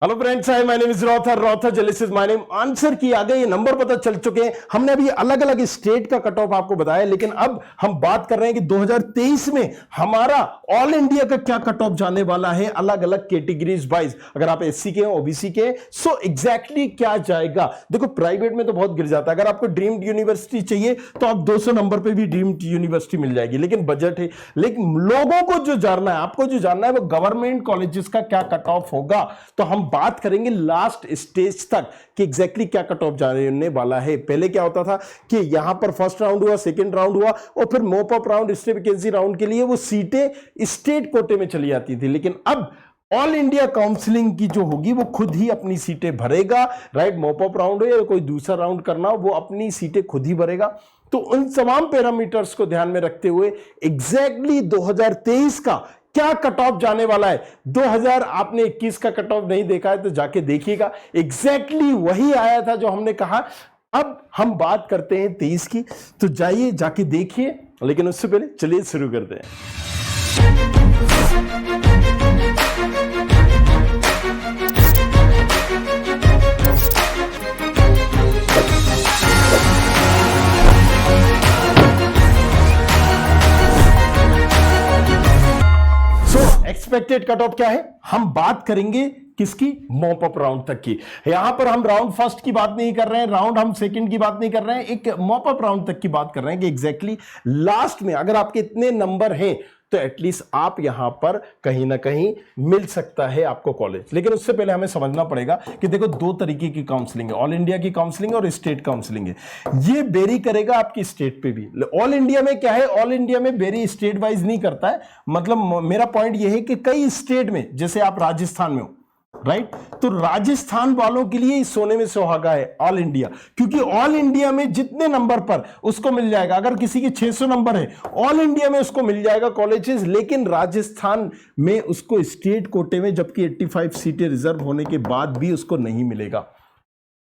Hello friends, hi, my name is Rother Jelis is my name. Answer की आ गई, ये नंबर पता चल चुके हैं। हमने अभी अलग अलग स्टेट का कट ऑफ आपको बताया, लेकिन अब हम बात कर रहे हैं कि 2023 में हमारा ऑल इंडिया का क्या कट ऑफ जाने वाला है, अलग अलग कैटेगरीज वाइज। अगर आप एससी के हैं, ओबीसी के हैं, सो एग्जैक्टली क्या जाएगा। देखो, प्राइवेट में तो बहुत गिर जाता है। अगर आपको ड्रीम्ड यूनिवर्सिटी चाहिए तो आप 200 नंबर पे भी ड्रीम्ड यूनिवर्सिटी मिल जाएगी, लेकिन बजट है। लेकिन लोगों को जो जानना है, आपको जो जानना है, वो गवर्नमेंट कॉलेजेस का क्या कट ऑफ होगा। तो हम बात करेंगे लास्ट स्टेज तक कि एग्जैक्टली क्या कट ऑफ जाने वाला है। पहले क्या होता था कि यहां पर फर्स्ट राउंड हुआ, सेकंड राउंड हुआ, और फिर मोप up round, state vacancy round के लिए वो सीटें स्टेट कोटे में चली जाती थी। लेकिन अब ऑल इंडिया काउंसलिंग की जो होगी वो खुद ही अपनी सीटें भरेगा। राइट, मोप अप राउंड हो या कोई दूसरा राउंड करना हो, वो अपनी सीटें खुद ही भरेगा। तो उन तमाम पैरामीटर्स को ध्यान में रखते हुए एग्जैक्टली 2023 का क्या कट ऑफ जाने वाला है। 2021 का कट ऑफ नहीं देखा है तो जाके देखिएगा, एग्जैक्टली वही आया था जो हमने कहा। अब हम बात करते हैं 23 की, तो जाइए जाके देखिए, लेकिन उससे पहले चलिए शुरू करते हैं। एक्सपेक्टेड कट ऑफ क्या है, हम बात करेंगे किसकी, मॉप अप राउंड तक की। यहां पर हम राउंड फर्स्ट की बात नहीं कर रहे हैं, राउंड हम सेकंड की बात नहीं कर रहे हैं, एक मॉप अप राउंड तक की बात कर रहे हैं कि एग्जैक्टली लास्ट में अगर आपके इतने नंबर हैं तो एटलीस्ट आप यहां पर कहीं ना कहीं मिल सकता है आपको कॉलेज। लेकिन उससे पहले हमें समझना पड़ेगा कि देखो, दो तरीके की काउंसलिंग है, ऑल इंडिया की काउंसलिंग और स्टेट काउंसलिंग है। ये वेरी करेगा आपकी स्टेट पे भी। ऑल इंडिया में क्या है, ऑल इंडिया में वेरी स्टेट वाइज नहीं करता है। मतलब मेरा पॉइंट यह है कि कई स्टेट में, जैसे आप राजस्थान में हो, राइट, तो राजस्थान वालों के लिए सोने में सुहागा है ऑल इंडिया, क्योंकि ऑल इंडिया में जितने नंबर पर उसको मिल जाएगा। अगर किसी के 600 नंबर है, ऑल इंडिया में उसको मिल जाएगा कॉलेजेस, लेकिन राजस्थान में उसको स्टेट कोटे में, जबकि 85 सीटें रिजर्व होने के बाद भी उसको नहीं मिलेगा।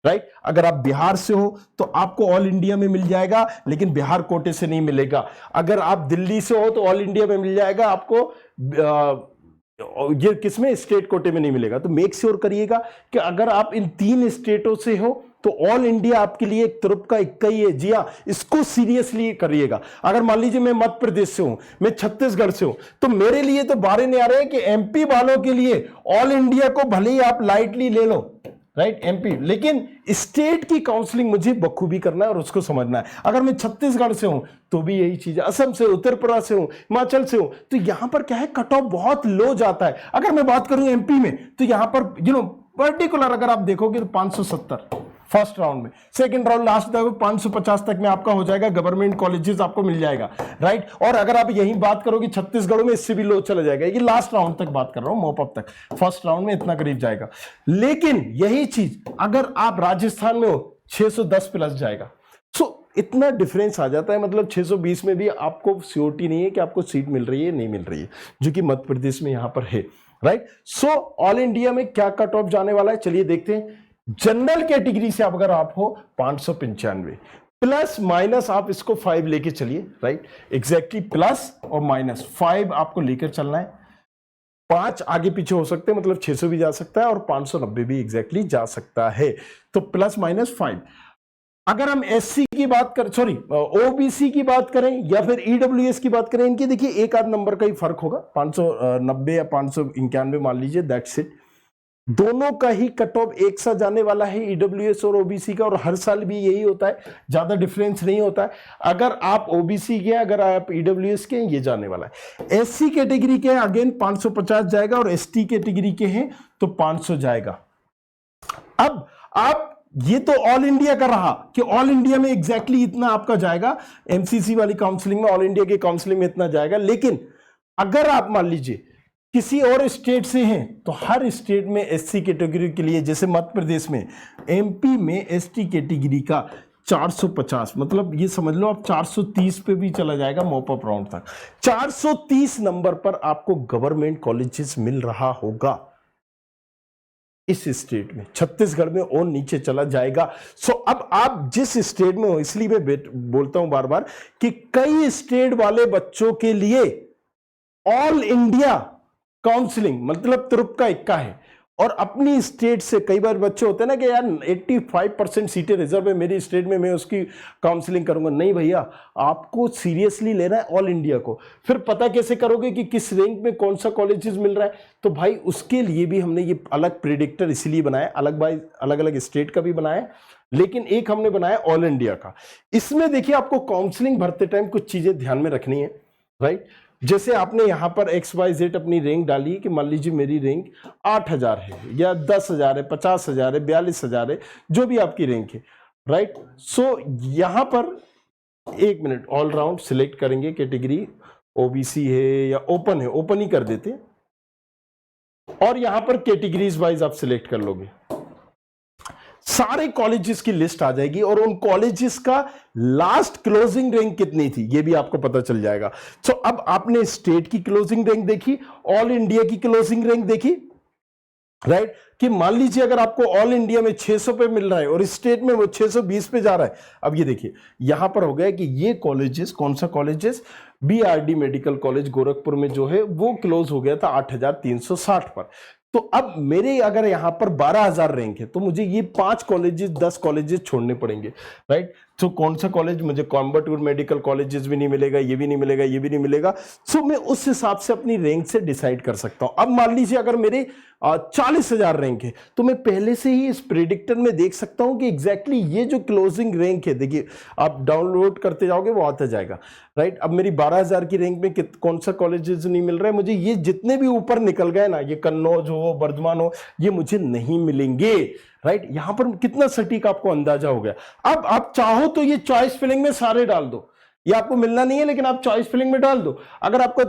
राइट, अगर आप बिहार से हो तो आपको ऑल इंडिया में मिल जाएगा, लेकिन बिहार कोटे से नहीं मिलेगा। अगर आप दिल्ली से हो तो ऑल इंडिया में मिल जाएगा, आपको ये किसमें, स्टेट कोटे में नहीं मिलेगा। तो मेक श्योर करिएगा कि अगर आप इन 3 स्टेटों से हो तो ऑल इंडिया आपके लिए एक तुरुप का इक्का ही है। जी हाँ, इसको सीरियसली करिएगा। अगर मान लीजिए मैं मध्य प्रदेश से हूं, मैं छत्तीसगढ़ से हूं, तो मेरे लिए तो बारे नहीं आ रहे हैं कि एमपी वालों के लिए ऑल इंडिया को भले ही आप लाइटली ले लो, राइट, एमपी, लेकिन स्टेट की काउंसलिंग मुझे बखूबी करना है और उसको समझना है। अगर मैं छत्तीसगढ़ से हूं तो भी यही चीज है, असम से, उत्तर प्रदेश से हूं, हिमाचल से हूं, तो यहां पर क्या है, कट ऑफ बहुत लो जाता है। अगर मैं बात करूं एमपी में, तो यहां पर पर्टिकुलर अगर आप देखोगे तो 570 फर्स्ट राउंड में, सेकंड राउंड लास्ट तक 550 तक में आपका हो जाएगा, गवर्नमेंट कॉलेजेस आपको मिल जाएगा। राइट, और अगर आप यही बात करोगे छत्तीसगढ़ में, इससे भी लो चला जाएगा। ये लास्ट राउंड तक बात कर रहा हूं, मॉप अप तक, फर्स्ट राउंड में इतना करीब जाएगा। लेकिन यही चीज अगर आप राजस्थान में हो, 610 प्लस जाएगा। सो इतना डिफरेंस आ जाता है। मतलब 620 में भी आपको श्योरिटी नहीं है कि आपको सीट मिल रही है नहीं मिल रही है, जो कि मध्य प्रदेश में यहां पर है। राइट, सो ऑल इंडिया में क्या कट ऑफ जाने वाला है, चलिए देखते हैं। जनरल कैटेगरी से अगर आप हो 595 प्लस माइनस, आप इसको 5 लेके चलिए। राइट, एग्जैक्टली प्लस और माइनस 5 आपको लेकर चलना है। 5 आगे पीछे हो सकते हैं, मतलब 600 भी जा सकता है और 590 भी एग्जैक्टली जा सकता है। तो प्लस माइनस 5। अगर हम एससी की बात करें, सॉरी ओबीसी की बात करें या फिर ईडब्ल्यूएस की बात करें, इनकी देखिए एक आध नंबर का ही फर्क होगा, 590 या 591 मान लीजिए, दैट्स इट। दोनों का ही कट ऑफ एक सा जाने वाला है, ईडब्ल्यूएस और ओबीसी का, और हर साल भी यही होता है, ज्यादा डिफरेंस नहीं होता है। अगर आप ओबीसी के, अगर आप ईडब्ल्यूएस के, ये जाने वाला है। एससी कैटेगरी के अगेन 550 जाएगा, और एसटी कैटेगरी के हैं तो 500 जाएगा। अब आप ये तो ऑल इंडिया का रहा कि ऑल इंडिया में एग्जैक्टली इतना आपका जाएगा, एमसीसी वाली काउंसलिंग में, ऑल इंडिया की काउंसलिंग में इतना जाएगा। लेकिन अगर आप मान लीजिए किसी और स्टेट से हैं, तो हर स्टेट में एससी कैटेगरी के लिए, जैसे मध्य प्रदेश में, एमपी में एसटी कैटेगरी का 450, मतलब ये समझ लो आप 430 पे भी चला जाएगा मॉप अप राउंड तक। 430 नंबर पर आपको गवर्नमेंट कॉलेजेस मिल रहा होगा इस स्टेट में। छत्तीसगढ़ में और नीचे चला जाएगा। सो अब आप जिस स्टेट में हो, इसलिए मैं बोलता हूं बार बार कि कई स्टेट वाले बच्चों के लिए ऑल इंडिया काउंसलिंग मतलब तुरुप का इक्का है। और अपनी स्टेट से कई बार बच्चे होते हैं ना कि यार 85% सीटें रिजर्व है मेरी स्टेट में, मैं उसकी काउंसलिंग करूंगा। नहीं भैया, आपको सीरियसली लेना है ऑल इंडिया को। फिर पता कैसे करोगे कि किस रैंक में कौन सा कॉलेजेस मिल रहा है? तो भाई उसके लिए भी हमने ये अलग प्रेडिक्टर इसलिए बनाया, अलग अलग स्टेट का भी बनाया, लेकिन एक हमने बनाया ऑल इंडिया का। इसमें देखिए आपको काउंसलिंग भरते टाइम कुछ चीजें ध्यान में रखनी है, राइट। जैसे आपने यहां पर XYZ अपनी रैंक डाली कि मान लीजिए मेरी रैंक 8000 है या 10,000 है, 50,000 है, 42,000 है, जो भी आपकी रैंक है, राइट। सो यहां पर 1 मिनट ऑल राउंड सिलेक्ट करेंगे, कैटेगरी ओबीसी है या ओपन है, ओपन ही कर देते, और यहां पर कैटेगरीज वाइज आप सिलेक्ट कर लोगे, सारे कॉलेजेस की लिस्ट आ जाएगी और उन कॉलेजेस का लास्ट क्लोजिंग रैंक कितनी थी ये भी आपको पता चल जाएगा। सो अब आपने स्टेट की क्लोजिंग रैंक देखी, ऑल इंडिया की क्लोजिंग रैंक देखी, राइट। कि मान लीजिए अगर आपको ऑल इंडिया में 600 पे मिल रहा है और स्टेट में वो 620 पे जा रहा है। अब ये देखिए यहां पर हो गया कि ये कॉलेजेस, कौन सा colleges, BRD medical college Gorakhpur में जो है वो क्लोज हो गया था 8360 पर। तो अब मेरे अगर यहां पर 12,000 रैंक है तो मुझे ये 5 कॉलेजेस 10 कॉलेजेस छोड़ने पड़ेंगे, राइट। तो कौन सा कॉलेज, मुझे कोयंबटूर मेडिकल कॉलेजेस भी नहीं मिलेगा, ये भी नहीं मिलेगा, ये भी नहीं मिलेगा। सो मैं उस हिसाब से अपनी रैंक से डिसाइड कर सकता हूं। अब मान लीजिए अगर मेरे 40,000 रैंक है तो मैं पहले से ही इस प्रेडिक्टर में देख सकता हूं कि एग्जैक्टली ये जो क्लोजिंग रैंक है, देखिए आप डाउनलोड करते जाओगे वो आता जाएगा, राइट। अब मेरी 12,000 की रैंक में कौन सा कॉलेजेस नहीं मिल रहा है मुझे, ये जितने भी ऊपर निकल गए ना, ये कन्नौज हो, बर्धमान हो, ये मुझे नहीं मिलेंगे, राइट। यहां पर कितना सटीक आपको अंदाजा हो गया। अब आप चाहो तो ये चॉइस फिलिंग में सारे डाल दो, ये आपको मिलना नहीं है लेकिन आप चॉइस फिलिंग में डाल दो। अगर आपको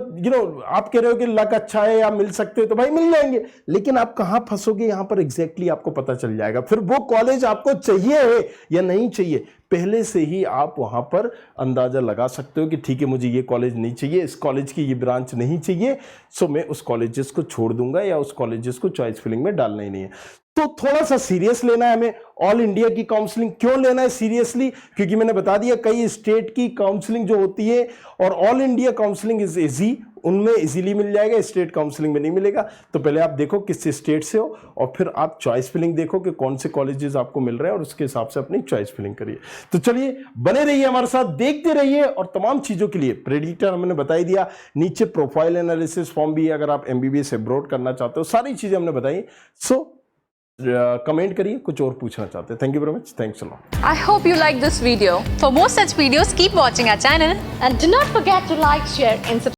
आप कह रहे हो कि लक अच्छा है या मिल सकते हो तो भाई मिल जाएंगे, लेकिन आप कहां फंसोगे यहां पर एग्जैक्टली आपको पता चल जाएगा। फिर वो कॉलेज आपको चाहिए है या नहीं चाहिए, पहले से ही आप वहां पर अंदाजा लगा सकते हो कि ठीक है मुझे ये कॉलेज नहीं चाहिए, इस कॉलेज की ये ब्रांच नहीं चाहिए, सो मैं उस कॉलेजेस को छोड़ दूंगा या उस कॉलेजेस को चॉइस फिलिंग में डालना ही नहीं है। तो थोड़ा सा सीरियस लेना है हमें ऑल इंडिया की काउंसलिंग। क्यों लेना है सीरियसली? क्योंकि मैंने बता दिया कई स्टेट की काउंसलिंग जो होती है और all India counselling is easy, उनमें इजीली मिल जाएगा, स्टेट काउंसलिंग में नहीं मिलेगा। तो पहले आप देखो किस स्टेट से हो और फिर आप चॉइस फिलिंग देखो कि कौन से कॉलेजेस आपको मिल रहे हैं और उसके हिसाब से अपनी चॉइस फिलिंग करिए। तो चलिए बने रहिए हमारे साथ, देखते रहिए। और तमाम चीजों के लिए प्रेडिक्टर हमने बता ही दिया, नीचे प्रोफाइल एनालिसिस फॉर्म भी है अगर आप MBBS एब्रॉड करना चाहते हो, सारी चीजें हमने बताई। सो कमेंट करिए कुछ और पूछना चाहते हैं। Thank you very much, thanks a lot. I hope you like this video. For more such videos, keep watching our channel And do not forget to like, share and subscribe.